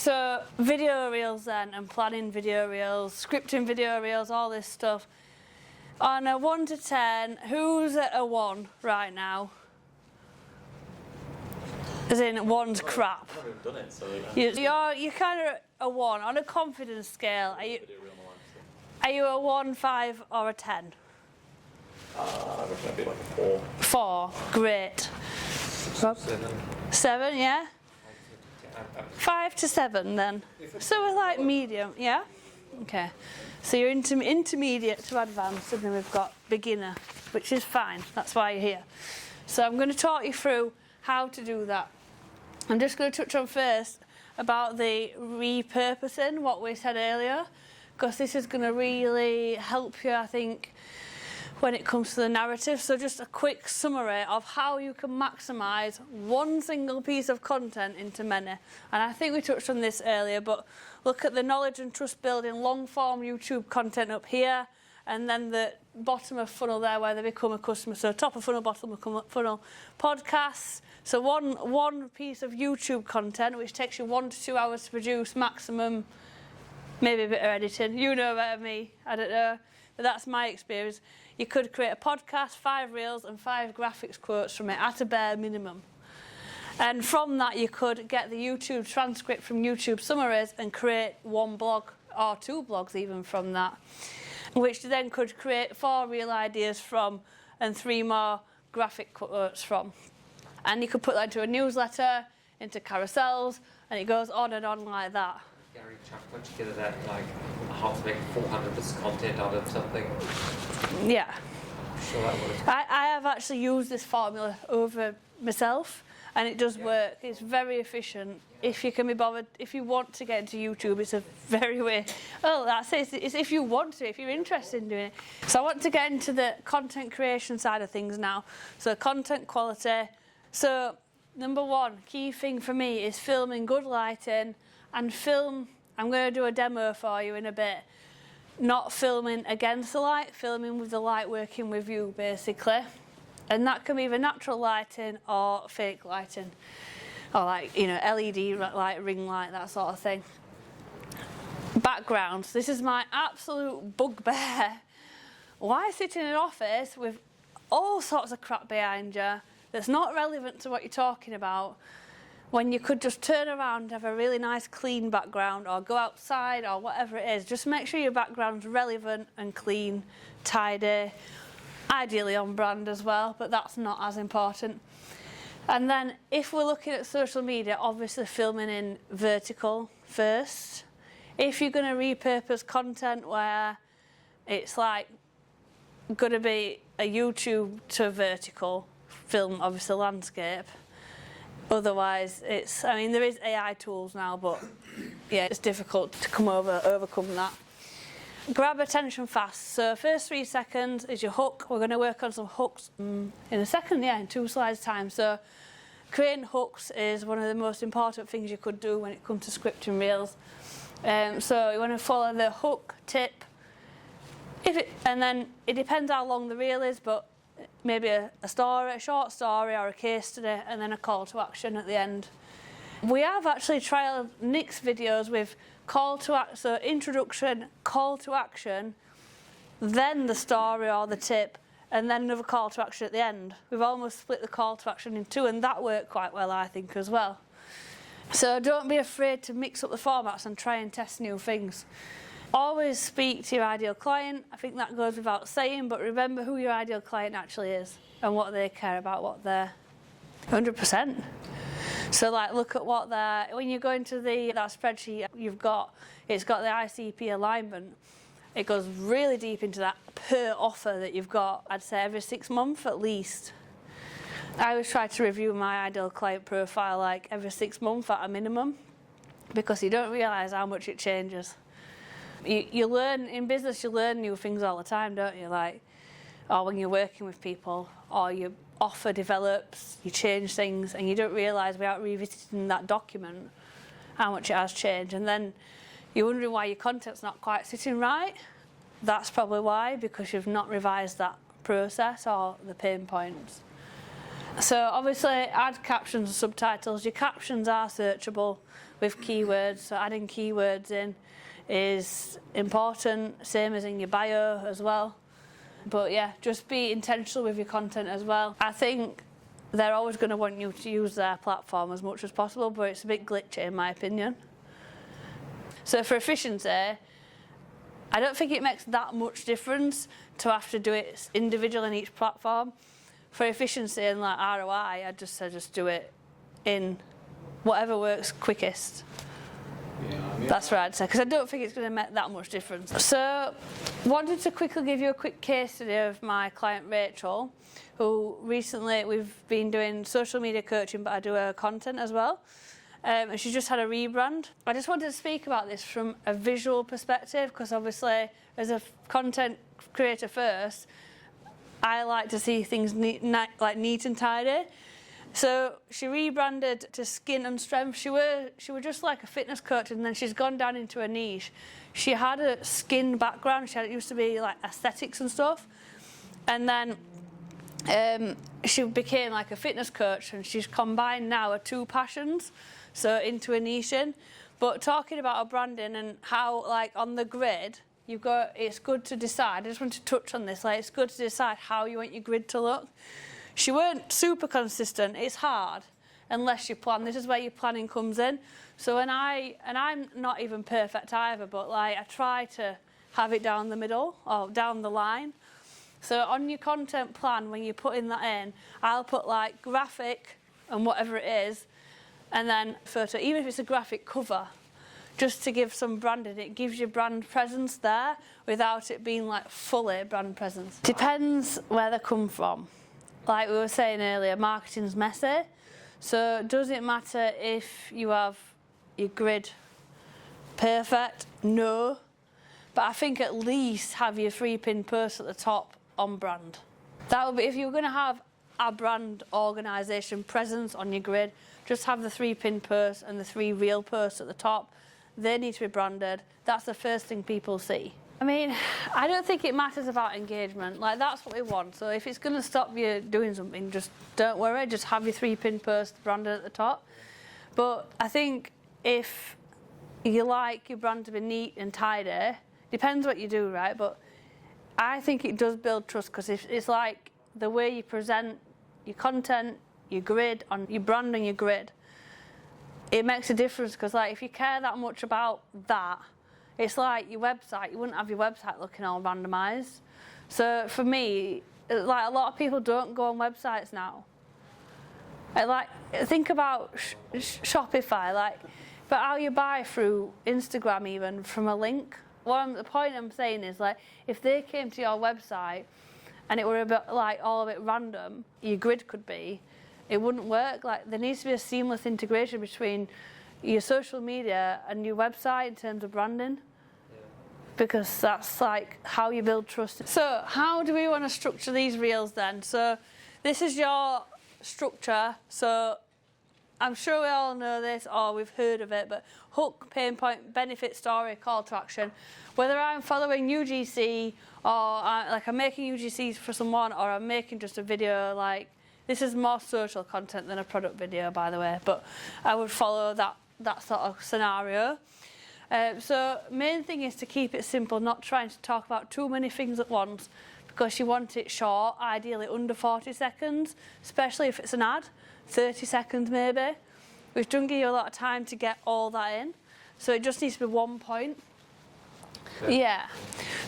So video reels then, and planning video reels, scripting video reels, all this stuff. On a 1 to 10, who's at a 1 right now? As in, 1's crap. I've never done it, so You're kind of a 1 on a confidence scale. Are you a 1, 5, or a 10? I reckon I'd be like a 4. 4, great. 7, yeah. 5 to 7 then. So we're like medium, yeah. Okay. So you're intermediate to advanced, and then we've got beginner, which is fine. That's why you're here. So I'm going to talk you through how to do that. I'm just going to touch on first about the repurposing, what we said earlier, because this is going to really help you, I think, when it comes to the narrative. So just a quick summary of how you can maximise one single piece of content into many. And I think we touched on this earlier, but look at the knowledge and trust building long form YouTube content up here, and then the bottom of funnel there where they become a customer. So top of funnel, bottom of funnel podcasts. So one piece of YouTube content which takes you 1 to 2 hours to produce maximum, maybe a bit of editing. You know better than me, I don't know. But that's my experience. You could create a podcast, 5 reels and 5 graphics quotes from it at a bare minimum. And from that you could get the YouTube transcript from YouTube summaries and create 1 blog or 2 blogs even from that, which then could create 4 reel ideas from and 3 more graphic quotes from. And you could put that into a newsletter, into carousels, and it goes on and on like that. Gary Chuck put together that, like, how to make 400 bits of content out of something. Yeah. I'm sure that would have... I have actually used this formula over myself, and it does work. It's very efficient. If you can be bothered, if you want to get into YouTube, it's a very way. Oh, that's it. It's if you want to, if you're interested in doing it. So I want to get into the content creation side of things now. So content quality. So number 1 key thing for me is filming good lighting. And film, I'm going to do a demo for you in a bit, not filming against the light, filming with the light working with you basically. And that can be either natural lighting or fake lighting, or like, you know, LED light, ring light, that sort of thing. Backgrounds, this is my absolute bugbear. Why sit in an office with all sorts of crap behind you that's not relevant to what you're talking about, when you could just turn around and have a really nice clean background, or go outside, or whatever it is. Just make sure your background's relevant and clean, tidy, ideally on brand as well, but that's not as important. And then if we're looking at social media, obviously filming in vertical first. If you're going to repurpose content where it's like going to be a YouTube to vertical, film obviously landscape. Otherwise, it's, I mean, there is AI tools now, but yeah, it's difficult to overcome that. Grab attention fast. So first 3 seconds is your hook. We're going to work on some hooks in a second, yeah, in 2 slides time. So creating hooks is one of the most important things you could do when it comes to scripting reels. So you want to follow the hook tip. And then it depends how long the reel is, but maybe a story, a short story or a case study, and then a call to action at the end. We have actually trialled Nik's videos with call to action, so introduction, call to action, then the story or the tip, and then another call to action at the end. We've almost split the call to action in 2, and that worked quite well, I think, as well. So don't be afraid to mix up the formats and try and test new things. Always speak to your ideal client. I think that goes without saying, but remember who your ideal client actually is and what they care about, what they're 100%. So like look at what they're, when you go into that spreadsheet you've got, it's got the ICP alignment. It goes really deep into that per offer that you've got, I'd say every 6 months at least. I always try to review my ideal client profile like every 6 months at a minimum, because you don't realise how much it changes. You learn, in business you learn new things all the time, don't you? Like, or when you're working with people, or your offer develops, you change things, and you don't realise without revisiting that document how much it has changed. And then you're wondering why your content's not quite sitting right. That's probably why, because you've not revised that process or the pain points. So obviously add captions and subtitles. Your captions are searchable with keywords, so adding keywords in is important, same as in your bio as well. But yeah, just be intentional with your content as well. I think they're always going to want you to use their platform as much as possible, but it's a bit glitchy in my opinion. So for efficiency, I don't think it makes that much difference to have to do it individual in each platform. For efficiency and like ROI, I'd just say just do it in whatever works quickest. Yeah. That's what I'd say, because I don't think it's going to make that much difference. So, wanted to quickly give you a quick case study of my client Rachel, who recently we've been doing social media coaching, but I do her content as well. And she just had a rebrand. I just wanted to speak about this from a visual perspective, because obviously as a content creator first, I like to see things neat and tidy. So she rebranded to Skin and Strength. She were just like a fitness coach, and then she's gone down into a niche. She had a skin background. It used to be like aesthetics and stuff, and then she became like a fitness coach, and she's combined now her two passions, so into a niche in. But talking about her branding and how, like, on the grid, it's good to decide. I just want to touch on this. Like, it's good to decide how you want your grid to look. She weren't super consistent. It's hard unless you plan. This is where your planning comes in. So I'm not even perfect either, but like I try to have it down the middle or down the line. So on your content plan, when you're putting that in, I'll put like graphic and whatever it is, and then photo, even if it's a graphic cover, just to give some branding. It gives you brand presence there without it being like fully brand presence. Depends where they come from. Like we were saying earlier, marketing's messy. So does it matter if you have your grid perfect? No. But I think at least have your 3-pin post at the top on brand. That would be, if you're going to have a brand organisation presence on your grid, just have the 3-pin post and the 3 real posts at the top. They need to be branded. That's the first thing people see. I mean, I don't think it matters about engagement. Like, that's what we want. So if it's going to stop you doing something, just don't worry. Just have your 3-pin post branded at the top. But I think if you like your brand to be neat and tidy, depends what you do, right? But I think it does build trust, because it's like the way you present your content, your grid, on your brand and your grid, it makes a difference. Because like, if you care that much about that, it's like your website. You wouldn't have your website looking all randomised. So for me, like, a lot of people don't go on websites now. Like, think about Shopify, like, but how you buy through Instagram, even from a link. The point I'm saying is, like, if they came to your website and it were a bit like all of it random, your grid could be, it wouldn't work. Like, there needs to be a seamless integration between your social media and your website in terms of branding, because that's like how you build trust. So how do we want to structure these reels then? So this is your structure. So I'm sure we all know this or we've heard of it, but hook, pain point, benefit, story, call to action. Whether I'm following UGC or like I'm making UGCs for someone, or I'm making just a video, like, this is more social content than a product video, by the way, but I would follow that sort of scenario. So main thing is to keep it simple, not trying to talk about too many things at once, because you want it short, ideally under 40 seconds, especially if it's an ad, 30 seconds maybe, which doesn't give you a lot of time to get all that in. So it just needs to be one point. Yeah.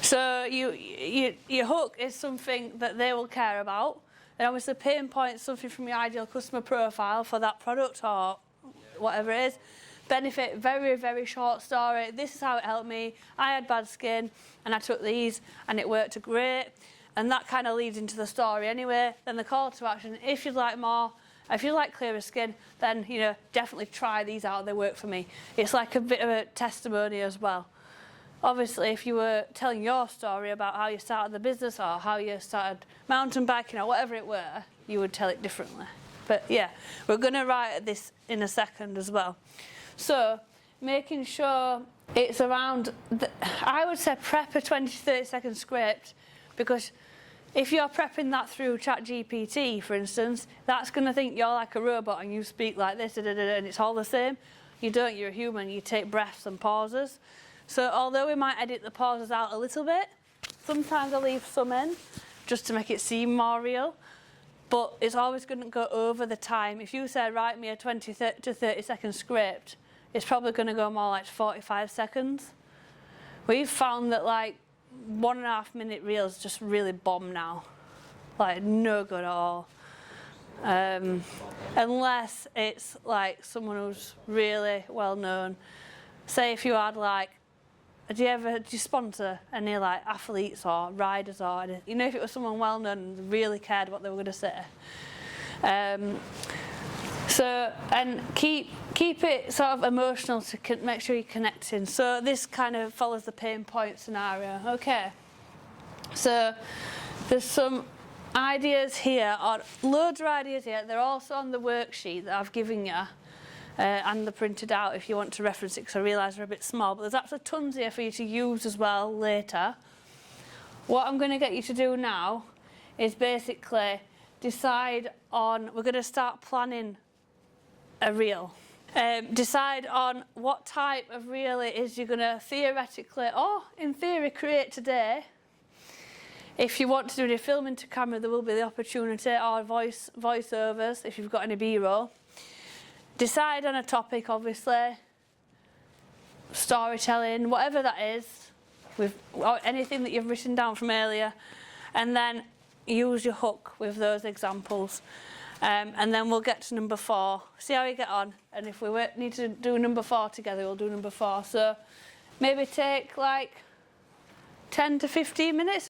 So your hook is something that they will care about. And obviously pain point is something from your ideal customer profile for that product or whatever it is. Benefit, very, very short story. This is how it helped me. I had bad skin and I took these and it worked great. And that kind of leads into the story anyway. Then the call to action, if you'd like more, if you like clearer skin, then, you know, definitely try these out. They work for me. It's like a bit of a testimony as well. Obviously, if you were telling your story about how you started the business or how you started mountain biking or whatever it were, you would tell it differently. But yeah, we're going to write this in a second as well. So making sure it's around, I would say prep a 20 to 30 second script, because if you're prepping that through ChatGPT, for instance, that's going to think you're like a robot and you speak like this, and it's all the same. You don't, you're a human, you take breaths and pauses. So although we might edit the pauses out a little bit, sometimes I leave some in just to make it seem more real, but it's always going to go over the time. If you say, write me a 20 to 30 second script, it's probably going to go more like 45 seconds. We've found that like 1.5 minute reels just really bomb now. Like no good at all. Unless it's like someone who's really well known. Say if you had like, do you sponsor any like athletes or riders or anything? You know, if it was someone well known and really cared what they were going to say. So, and keep it sort of emotional to make sure you're connecting. So this kind of follows the pain point scenario. Okay. So there's some ideas here, or loads of ideas here. They're also on the worksheet that I've given you. And they're printed out if you want to reference it, because I realise they're a bit small, but there's actually tons here for you to use as well later. What I'm going to get you to do now is basically decide on, we're going to start planning a reel. Decide on what type of reel it is you're going to theoretically, or in theory, create today. If you want to do any filming to camera, there will be the opportunity, or voiceovers if you've got any B-roll. Decide on a topic, obviously, storytelling, whatever that is, or anything that you've written down from earlier, and then use your hook with those examples. And then we'll get to number 4, see how you get on, and if we need to do number 4 together, we'll do number 4. So maybe take like 10 to 15 minutes